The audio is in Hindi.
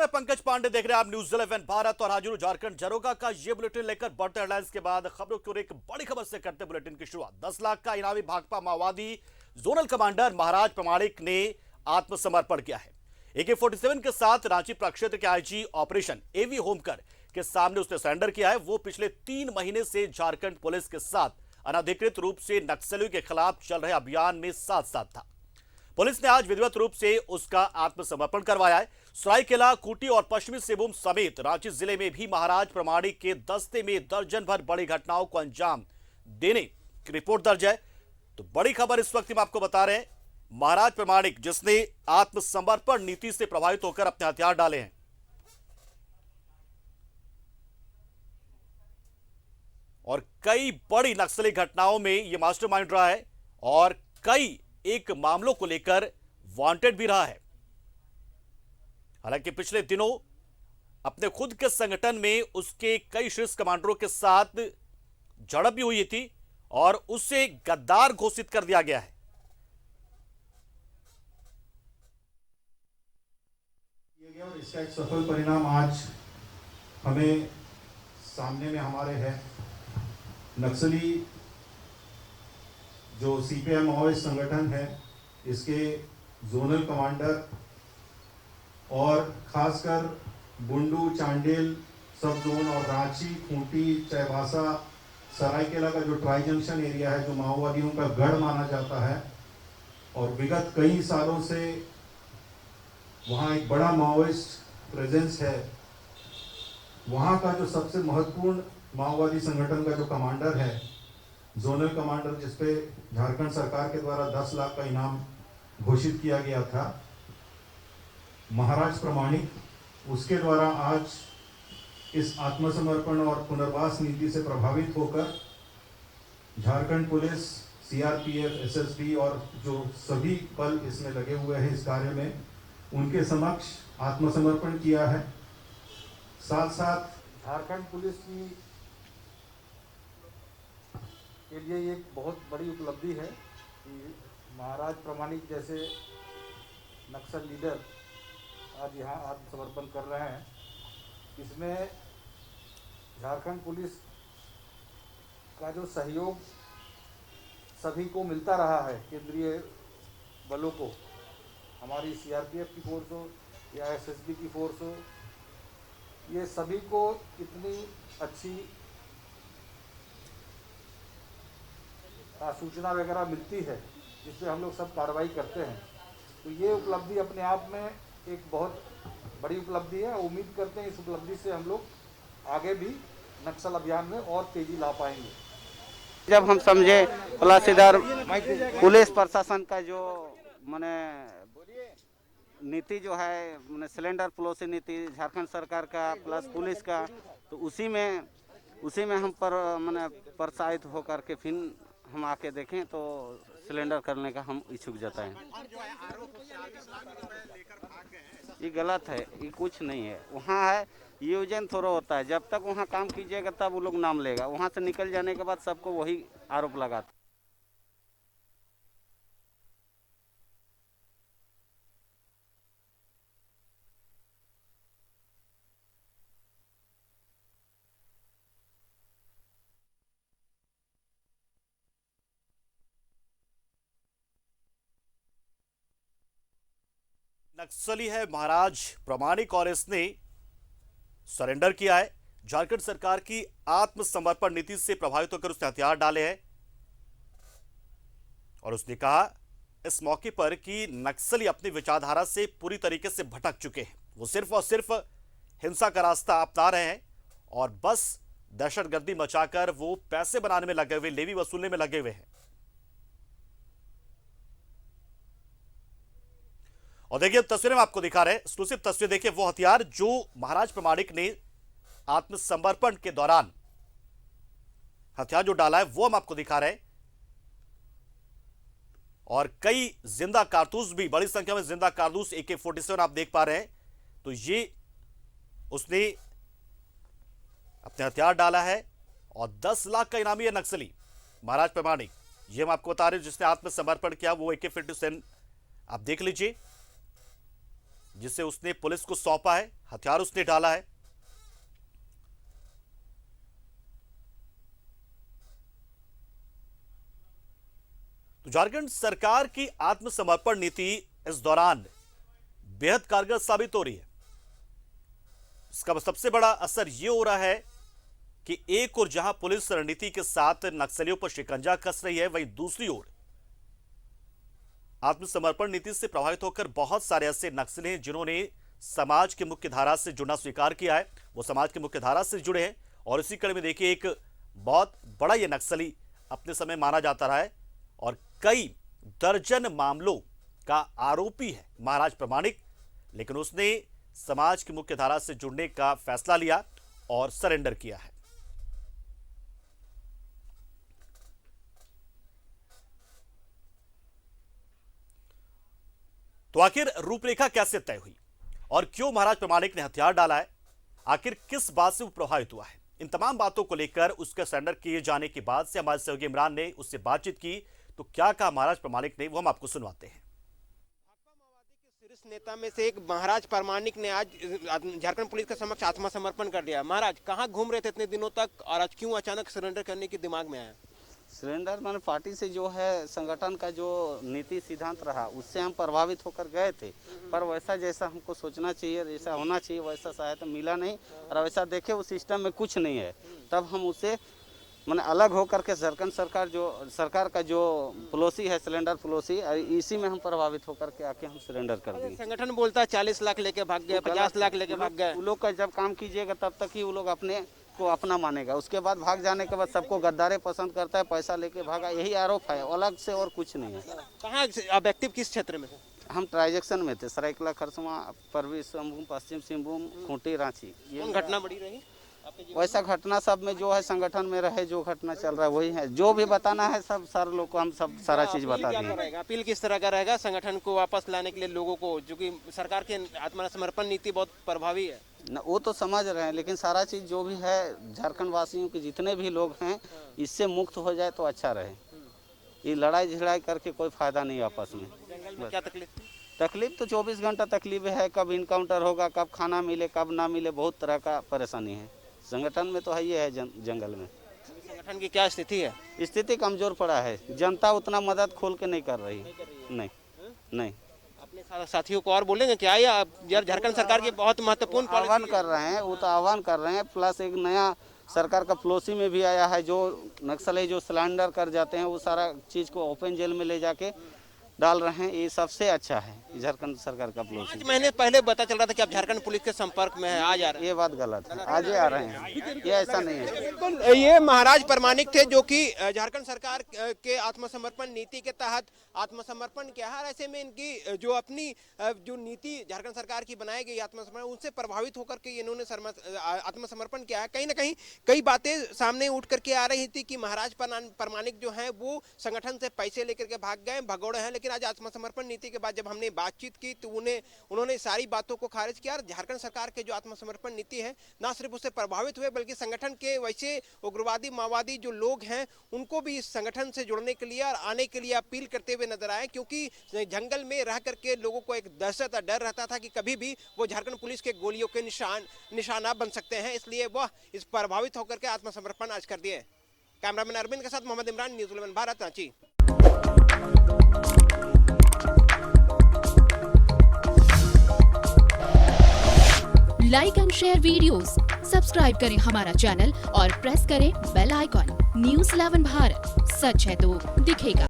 मैं पंकज पांडे, देख रहे हैं आप न्यूज़ 11 भारत और हाजिर झारखंड झरोगा का ये बुलेटिन लेकर बढ़ते हेडलाइंस के बाद खबरों की ओर एक बड़ी खबर से करते बुलेटिन की शुरुआत। 10 लाख का इनामी भाकपा माओवादी जोनल कमांडर महाराज प्रमाणिक ने आत्मसमर्पण किया है। AK-47 के साथ रांची प्रक्षेत्र के आईजी ऑपरेशन एवी होमकर के सामने उसने सरेंडर किया है। वो पिछले 3 महीने से झारखंड पुलिस के साथ अनधिकृत रूप से नक्सलियों के खिलाफ चल रहे अभियान में साथ था। पुलिस ने आज विधिवत रूप से उसका आत्मसमर्पण करवाया है। सरायकेला, खूंटी और पश्चिमी सिंहभूम समेत रांची जिले में भी महाराज प्रमाणिक के दस्ते में दर्जन भर बड़ी घटनाओं को अंजाम देने की रिपोर्ट दर्ज है। तो बड़ी खबर इस वक्त हम आपको बता रहे हैं, महाराज प्रमाणिक जिसने आत्मसमर्पण नीति से प्रभावित होकर अपने हथियार डाले हैं और कई बड़ी नक्सली घटनाओं में यह मास्टरमाइंड रहा है और कई एक मामलों को लेकर वांटेड भी रहा है। हालांकि पिछले दिनों अपने खुद के संगठन में उसके कई शीर्ष कमांडरों के साथ झड़प भी हुई थी और उसे गद्दार घोषित कर दिया गया है। और इसका एक सफल परिणाम आज हमें सामने में हमारे है। नक्सली जो CPI माओवादी संगठन है, इसके जोनल कमांडर और खासकर बुंडू, चांडेल सब जोन और रांची, खूंटी, चाईबासा, सरायकेला का जो ट्राई जंक्शन एरिया है, जो माओवादियों का गढ़ माना जाता है और विगत कई सालों से वहाँ एक बड़ा माओवादिस्ट प्रेजेंस है। वहाँ का जो सबसे महत्वपूर्ण माओवादी संगठन का जो कमांडर है, जोनल कमांडर, जिसपे झारखंड सरकार के द्वारा 10 लाख का इनाम घोषित किया गया था, महाराज प्रमाणिक, उसके द्वारा आज इस आत्मसमर्पण और पुनर्वास नीति से प्रभावित होकर झारखंड पुलिस, CRPF, SSB और जो सभी बल इसमें लगे हुए हैं इस कार्य में, उनके समक्ष आत्मसमर्पण किया है। साथ साथ झारखंड पुलिस के लिए एक बहुत बड़ी उपलब्धि है कि महाराज प्रमाणिक जैसे नक्सल लीडर आज यहाँ आत्मसमर्पण कर रहे हैं। इसमें झारखंड पुलिस का जो सहयोग सभी को मिलता रहा है, केंद्रीय बलों को, हमारी CRPF की फोर्स हो या SSB की फोर्स हो, ये सभी को इतनी अच्छी सूचना वगैरह मिलती है जिससे हम लोग सब कार्रवाई करते हैं। तो ये उपलब्धि अपने आप में एक बहुत बड़ी उपलब्धि है। उम्मीद करते हैं इस उपलब्धि से हम लोग आगे भी नक्सल अभियान में और तेजी ला पाएंगे। जब हम समझे प्लस इधर पुलिस प्रशासन का जो माने नीति जो है, माने सिलेंडर पॉलिसी नीति झारखंड सरकार का प्लस पुलिस का, तो उसी में हम पर माने प्रोत्साहित होकर के फिर हम आके देखें तो सिलेंडर करने का हम इच्छुक जताएं। ये गलत है, ये कुछ नहीं है। वहाँ है यूजन थोड़ा होता है, जब तक वहाँ काम कीजिएगा तब वो लोग नाम लेगा, वहाँ से निकल जाने के बाद सबको वही आरोप लगाता। नक्सली है महाराज प्रमाणिक और इसने सरेंडर किया है। झारखंड सरकार की आत्मसमर्पण नीति से प्रभावित होकर उसने हथियार डाले हैं और उसने कहा इस मौके पर कि नक्सली अपनी विचारधारा से पूरी तरीके से भटक चुके हैं। वो सिर्फ और सिर्फ हिंसा का रास्ता अपना रहे हैं और बस दहशतगर्दी मचाकर वो पैसे बनाने में लगे हुए, लेवी वसूलने में लगे हुए हैं। और देखिए तस्वीरें में आपको दिखा रहे हैं, एक्सक्लूसिव तस्वीर देखिए, वो हथियार जो महाराज प्रमाणिक ने आत्मसमर्पण के दौरान हथियार जो डाला है वो हम आपको दिखा रहे हैं। और कई जिंदा कारतूस भी, बड़ी संख्या में जिंदा कारतूस AK-47 आप देख पा रहे हैं। तो ये उसने अपने हथियार डाला है और 10 लाख का इनामी है नक्सली महाराज प्रमाणिक, ये हम आपको बता रहे हैं, जिसने आत्मसमर्पण किया वो AK-47 आप देख लीजिए। जिसे उसने पुलिस को सौंपा है, हथियार उसने डाला है। तो झारखंड सरकार की आत्मसमर्पण नीति इस दौरान बेहद कारगर साबित हो रही है। इसका सबसे बड़ा असर यह हो रहा है कि एक ओर जहां पुलिस रणनीति के साथ नक्सलियों पर शिकंजा कस रही है, वहीं दूसरी ओर आत्मसमर्पण नीति से प्रभावित होकर बहुत सारे ऐसे नक्सली हैं जिन्होंने समाज की मुख्य धारा से जुड़ना स्वीकार किया है। वो समाज की मुख्य धारा से जुड़े हैं और इसी कड़ी में देखिए एक बहुत बड़ा ये नक्सली अपने समय माना जाता रहा है और कई दर्जन मामलों का आरोपी है महाराज प्रमाणिक, लेकिन उसने समाज की मुख्य धारा से जुड़ने का फैसला लिया और सरेंडर किया है। तो आखिर रूपरेखा कैसे तय हुई और क्यों महाराज प्रमाणिक ने हथियार डाला है, आखिर किस बात से वो प्रभावित हुआ है, इन तमाम बातों को लेकर उसके सरेंडर किए जाने के बाद से हमारे सहयोगी इमरान ने उससे बातचीत की। तो क्या कहा महाराज प्रमाणिक ने, वो हम आपको सुनवाते हैं। शीर्ष नेता में से एक महाराज प्रमाणिक ने आज झारखंड पुलिस के समक्ष आत्मसमर्पण कर दिया। महाराज कहाँ घूम रहे थे इतने दिनों तक और आज क्यों अचानक सरेंडर करने की दिमाग में आया? सरेंडर मैंने पार्टी से जो है संगठन का जो नीति सिद्धांत रहा उससे हम प्रभावित होकर गए थे, पर वैसा जैसा हमको सोचना चाहिए, जैसा होना चाहिए वैसा सहायता मिला नहीं और वैसा देखे उस सिस्टम में कुछ नहीं है। तब हम उसे मैंने अलग होकर के झारखंड सरकार का जो पॉलिसी है सिलेंडर पॉलिसी, इसी में हम प्रभावित होकर के आके हम सरेंडर कर दिए। संगठन बोलता है 40 लाख लेके भाग गए, 50 लाख लेके भाग गए। वो लोग का जब काम कीजिएगा तब तक ही वो लोग अपने को अपना मानेगा, उसके बाद भाग जाने के बाद सबको गद्दारे पसंद करता है, पैसा लेके भागा, यही आरोप है, अलग से और कुछ नहीं है। कहाँ आप एक्टिव किस क्षेत्र में थे? हम ट्रांजैक्शन में थे, सरायकला, खरसवा, पूर्वी सिंहभूम, पश्चिम सिंहभूम, खूंटी, रांची। कौन घटना बड़ी रही? वैसा घटना सब में जो है संगठन में रहे, जो घटना चल रहा है वही है, जो भी बताना है सब सारे लोग को हम सब सारा चीज बता देंगे। अपील किस तरह का रहेगा संगठन को वापस लाने के लिए लोगों को, जो कि सरकार की आत्मसमर्पण नीति बहुत प्रभावी है न, वो तो समझ रहे हैं, लेकिन सारा चीज जो भी है झारखंड वासियों के जितने भी लोग हैं इससे मुक्त हो जाए तो अच्छा रहे। ये लड़ाई झड़ाई करके कोई फायदा नहीं आपस में। जंगल में क्या तकलीफ? तकलीफ तो 24 घंटा तकलीफ है, कब इनकाउंटर होगा, कब खाना मिले, कब ना मिले, बहुत तरह का परेशानी है। संगठन में तो है ही है, जंगल में संगठन की क्या स्थिति है? स्थिति कमजोर पड़ा है, जनता उतना मदद खोल के नहीं कर रही। नहीं अपने साथियों को और बोलेंगे क्या? यार झारखंड सरकार की बहुत महत्वपूर्ण आह्वान कर रहे हैं, वो तो आह्वान कर रहे हैं। प्लस एक नया सरकार का पॉलिसी में भी आया है, जो नक्सली जो सिलेंडर कर जाते हैं वो सारा चीज को ओपन जेल में ले जाके डाल रहे हैं। ये सबसे अच्छा है झारखंड सरकार का पॉलिसी। 5 महीने पहले पता चल रहा था कि आप झारखंड पुलिस के संपर्क में है, आज आ रहे हैं। ये बात गलत है, आज ही आ रहे हैं, ये ऐसा नहीं है। बिल्कुल, ये महाराज प्रमाणिक थे जो कि झारखंड सरकार के आत्मसमर्पण नीति के तहत आत्मसमर्पण किया है। ऐसे में इनकी जो अपनी जो नीति झारखंड सरकार की बनाई गई आत्मसमर्पण, उनसे प्रभावित होकर के इन्होंने आत्मसमर्पण किया है। कहीं ना कहीं कई बातें सामने उठ करके आ रही थी कि महाराज प्रमाणिक जो है वो संगठन से पैसे लेकर के भाग गए, भगोड़े हैं। लेकिन आज आत्मसमर्पण नीति के बाद जब हमने बातचीत की तो उन्होंने सारी बातों को खारिज किया। झारखंड सरकार के जो आत्मसमर्पण नीति है ना सिर्फ उससे प्रभावित हुए, बल्कि संगठन के वैसे उग्रवादी माओवादी जो लोग हैं उनको भी इस संगठन से जुड़ने के लिए और आने के लिए अपील करते हुए नजर आए, क्योंकि जंगल में रह करके लोगों को एक दहशत और डर रहता था कि कभी भी वो झारखंड पुलिस के गोलियों के निशाना बन सकते हैं। इसलिए वह इस प्रभावित होकर के आत्मसमर्पण आज कर दिए। कैमरामैन अरविंद के साथ Mohammad Imran, news 11 Bharat, Ranchi. Like and share videos, subscribe करें हमारा चैनल और प्रेस करें बेल आइकॉन। न्यूज़ 11 भारत, सच है तो दिखेगा।